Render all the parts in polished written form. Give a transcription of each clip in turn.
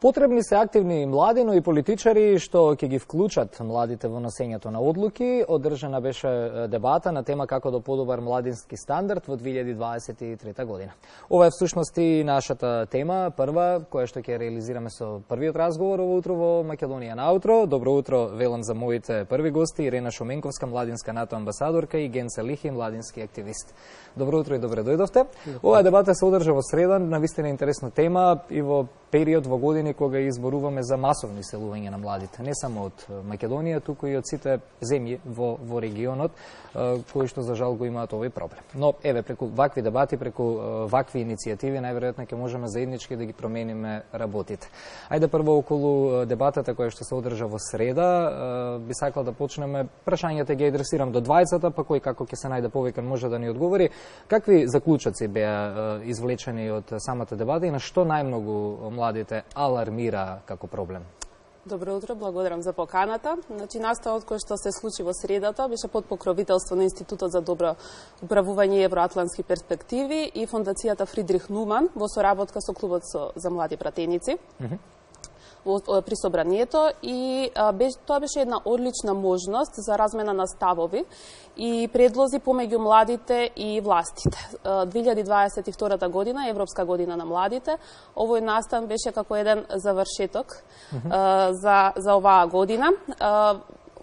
Потребни се активни млади, но и политичари што ќе ги вклучат младите во носењето на одлуки. Одржана беше дебата на тема како да подобар младински стандард во 2023 година. Ова е всушност и нашата тема, прва, која што ќе реализираме со првиот разговор ово утро во Македонија на утро. Добро утро велам за моите први гости, Ирена Шуменковска, младинска НАТО амбасадорка, и Ген Салихи, младински активист. Добро утро и добре дојдовте. Оваа дебата се одржа во среда, навистина интересна тема и во период во години кога изборуваме за масовни селување на младите, не само од Македонија, туку и од сите земји во регионот, кои што за жал го имаат овој проблем. Но еве, преку вакви дебати, преку вакви иницијативи, најверојатно ќе можеме заеднички да ги промениме работите. Ајде прво околу дебатата која што се одржа во среда, би сакал да почнеме, прашањата ги адресирам до двајцата, па кој како ќе се најде повикан може да ни одговори. Какви заклучоци беа извлечени од самата дебата и на што најмногу младите алармира како проблем? Добро утро, благодарам за поканата. Значи, наставот кој што се случи во средата беше под покровителство на Институтот за добро управување и евроатлантски перспективи и Фондацијата Фридрих Нуман во соработка со Клубот за млади пратеници. При собранието и тоа беше една одлична можност за размена на ставови и предлози помеѓу младите и властите. 2022 година, Европска година на младите, овој настан беше како еден завршеток за оваа година.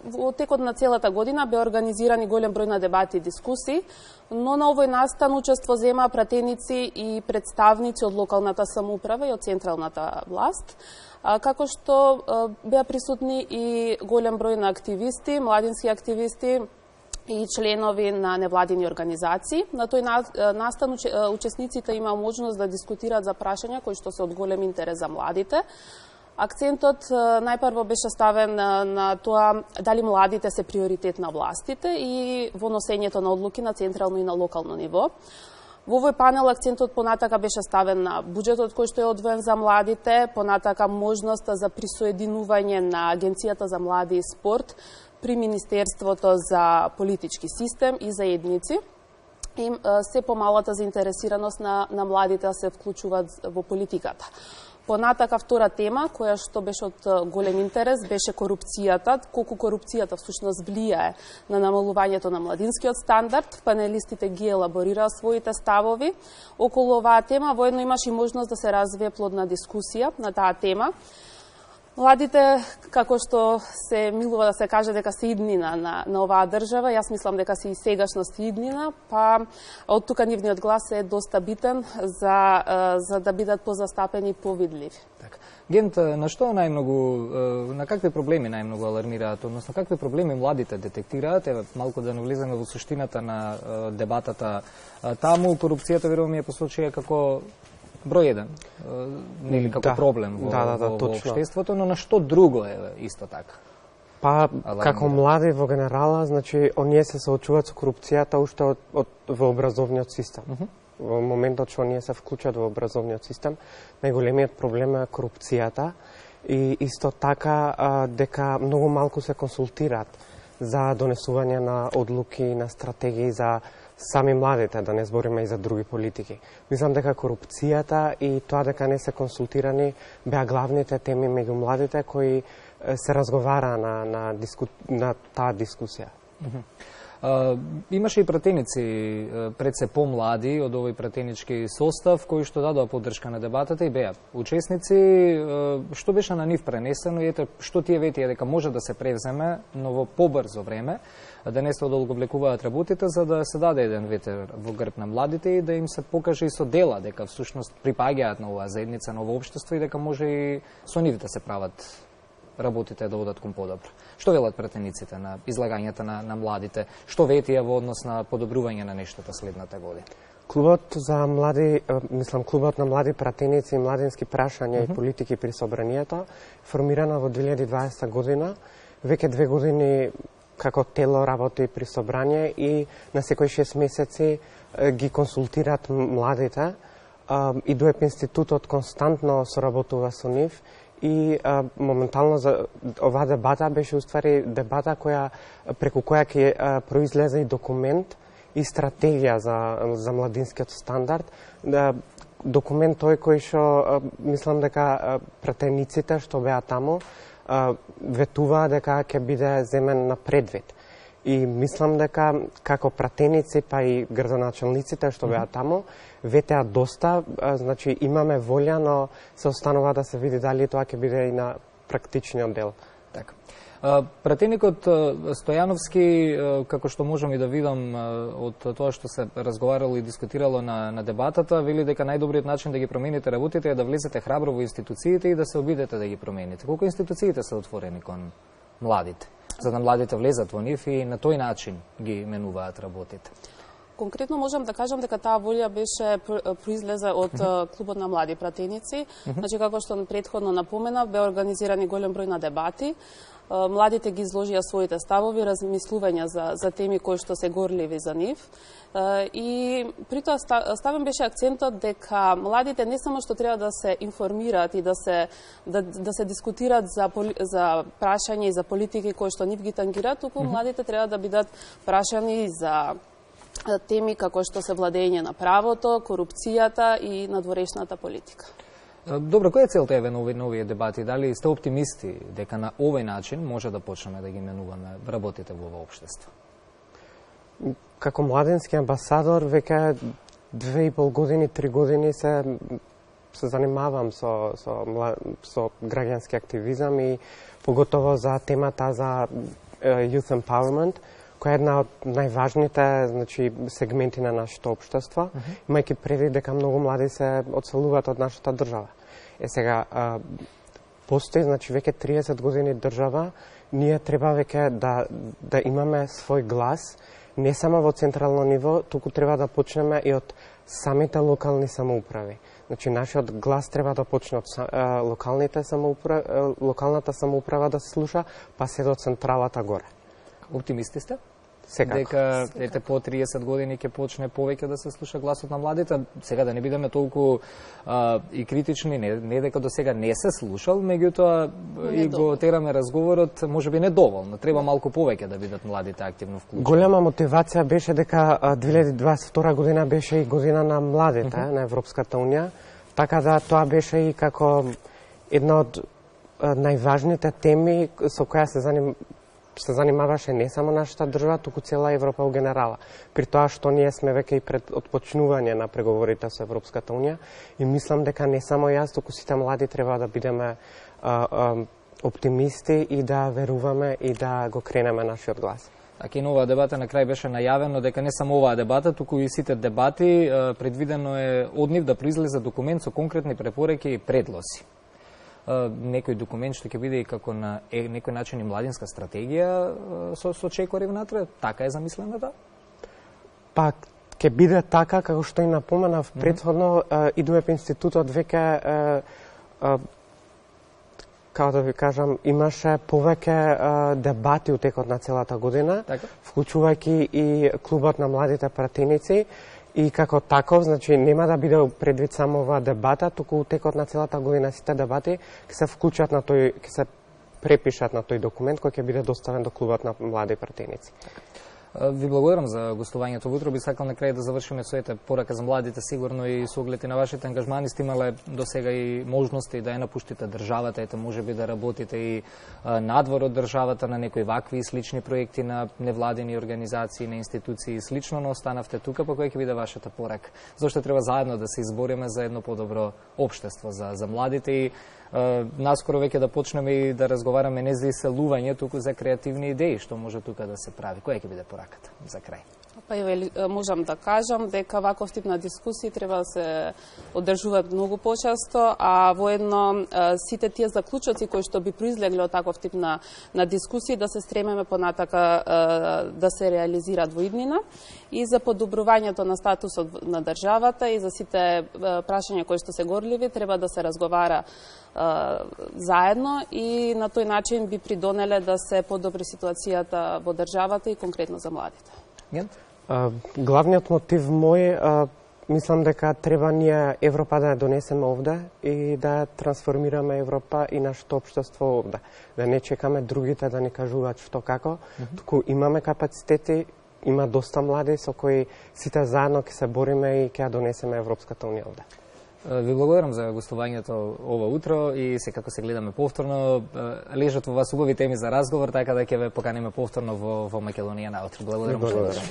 Во текот на целата година бе организирани голем број на дебати и дискусии, но на овој настан учество зема пратеници и представници од локалната самоуправа и од централната власт, како што беа присутни и голем број на активисти, младински активисти и членови на невладини организации. На тој настан учесниците имаа можност да дискутираат за прашања кои што се од голем интерес за младите. Акцентот најпрво беше ставен на тоа дали младите се приоритет на властите и во носењето на одлуки на централно и на локално ниво. Во овој панел акцентот понатака беше ставен на буџетот кој што е одвоен за младите, понатака можноста за присоединување на Агенцијата за млади и спорт при Министерството за политички систем и заедници. И се помалата заинтересираност на младите да се вклучуваат во политиката. Понатака втора тема, која што беше од голем интерес, беше корупцијата, колку корупцијата всушност влијае на намалувањето на младинскиот стандард. Панелистите ги елаборираа своите ставови околу оваа тема, воедно имаше и можност да се развие плодна дискусија на таа тема. Младите, како што се милува да се каже дека се иднина на оваа држава, јас мислам дека се и сегашност иднина, па од тука нивниот глас е доста битен за да бидат позастапени и повидливи. Така. Гент, на што најмногу, на какви проблеми најмногу алармираат, односно какви проблеми младите детектираат? Еве малку да навлеземе во суштината на дебатата таму. Корупцијата верувам е посочија како број еден, нели како проблем во општеството, но на што друго е исто така? Па, како млади во генерала, значи, оние се соочуваат со корупцијата уште во образовниот систем. Во моментот што оние се вклучат во образовниот систем, најголемиот проблем е корупцијата и исто така дека многу малку се консултираат за донесување на одлуки, на стратегии за сами младите, да не збориме и за други политики. Мислам дека корупцијата и тоа дека не се консултирани беа главните теми меѓу младите кои се разговара на таа дискусија. Имаше и пратеници пред се помлади од овој пратенички состав кои што дадоа поддршка на дебатата и беа учесници. Што беше на нив пренесено и ете што тие ветија дека може да се превземе, но во побрзо време, да не се одолговлекуваат работите, за да се даде еден ветер во грб на младите и да им се покаже и со дела дека всушност припаѓаат на оваа заедница, на оваа општество и дека може и со нив да се прават работите да одат кон подобро. Што велат пратениците на излагањата на младите? Што ветија во однос на подобрување на нештата следната година? Клубот за млади, Клубот на млади пратеници и младински прашања и политики при собранието, формирана во 2020 година, веќе 2 години како тело работи при собрање и на секој 6 месеци ги консултираат младите. ИДУЕП институтот константно соработува со нив и моментално за оваа дебата беше уствари дебата преку која ќе произлезе и документ и стратегија за младинскиот стандард, документ тој кој што мислам дека пратениците што беа таму ветуваа дека ќе биде земен на предвид. И мислам дека како пратеници па и градоначалниците што беа таму ветеа доста, значи имаме волја, но се останува да се види дали тоа ќе биде и на практичниот дел. Така. Пратеникот Стојановски, како што можам и да видам од тоа што се разговарало и дискутирало на дебатата, вели дека најдобриот начин да ги промените работите е да влезете храбро во институциите и да се обидете да ги промените. Колку институциите се отворени кон младите, за да младите влезат во нив и на тој начин ги менуваат работите? Конкретно можам да кажам дека таа волја беше произлезе од клубот на млади пратеници. Значи, како што претходно напоменав, бе организирани голем број на дебати. Младите ги изложија своите ставови, размислувања за теми кои што се горливи за нив. И при тоа ставен беше акцентот дека младите не само што треба да се информираат и да се дискутираат за прашања и за политики кои што нив ги тангираат, туку младите треба да бидат прашани за теми како што се владење на правото, корупцијата и надворешната политика. Добро, која е целта еве на овие дебати? Дали сте оптимисти дека на овој начин може да почнеме да ги менуваме работите во ова општество? Како младински амбасадор веќе 2,5 години, 3 години се занимавам со граѓански активизам и поготово за темата за youth empowerment, која е една од најважните, значи, сегменти на нашето општество, имајќи предвид дека многу млади се одселуваат од нашата држава. Сега, постои, значи, веќе 30 години држава, ние треба веќе да имаме свој глас, не само во централно ниво, туку треба да почнеме и од самите локални самоуправи. Значи, нашиот глас треба да почне од локалната самоуправа да се слуша, па се до централата горе. Оптимисти сте? Секако. Дека ете по 30 години ќе почне повеќе да се слуша гласот на младите. Сега да не бидеме толку и критични, не дека до сега не се слушал, меѓутоа и го тераме разговорот, можеби недоволно. Треба малку повеќе да бидат младите активно вклучени. Голема мотивација беше дека 2022 година беше и година на младите на Европската унија, така да тоа беше и како една од најважните теми со која се занимаваше не само нашата држава, туку цела Европа во генерала. При тоа што ние сме веќе и пред отпочнување на преговорите со Европската унија и мислам дека не само јас, туку сите млади треба да бидеме оптимисти и да веруваме и да го кренеме нашиот глас. Така и на оваа дебата на крај беше најавено дека не само оваа дебата, туку и сите дебати предвидено е од нив да произлезе документ со конкретни препораки и предлози. Некој документ што ќе биде и како на некој начин и младинска стратегија со чекори внатре, така е замислената? Па, ќе биде така, како што и напоменав претходно, ИДУЕП институтот веќе, како да ви кажам, имаше повеќе дебати у текот на целата година, вклучувајќи и клубот на младите пратеници, и како таков, значи, нема да биде предвид само оваа дебата, туку текот на целата година сите дебати ќе се вклучат на тој, ќе се препишат на тој документ кој ќе биде доставен до клубот на млади пратеници. Ви благодарам за гостувањето во утро. Би сакал на крај да завршиме со порака за младите, сигурно и со оглед на вашите ангажмани сте имале до сега и можности да ја напуштите државата, можеби да работите и надвор од државата на некои вакви и слични проекти на невладини организации, на институции и слично, но останавте тука, па која ќе биде вашата порака? Зошто треба заедно да се избориме за едно подобро општество за младите и наскоро веќе да почнеме и да разговараме не за иселување, туку за креативни идеи што може тука да се прави. Која ќе биде пораката за крај? Па можам да кажам дека ваков тип на дискусии треба да се одржуваат многу почесто, а воедно сите тие заклучоци кои што би произлегле од таков тип на дискусии да се стремеме понатака да се реализираат во иднина и за подобрувањето на статусот на државата и за сите прашања кои што се горливи треба да се разговара заедно и на тој начин би придонеле да се подобри ситуацијата во државата и конкретно за младите. Главниот мотив мој, мислам дека треба ние Европа да ја донесеме овде и да трансформираме Европа и нашето општество овде. Да не чекаме другите да ни кажуваат што како, туку имаме капацитети, има доста млади со кои сите заедно ќе се бориме и ќе ја донесеме Европската унија овде. Ви благодарам за гостувањето ова утро и секако се гледаме повторно. Лежат во вас убави теми за разговор, така да ќе ве поканиме повторно во Македонија наутро. Благодарам.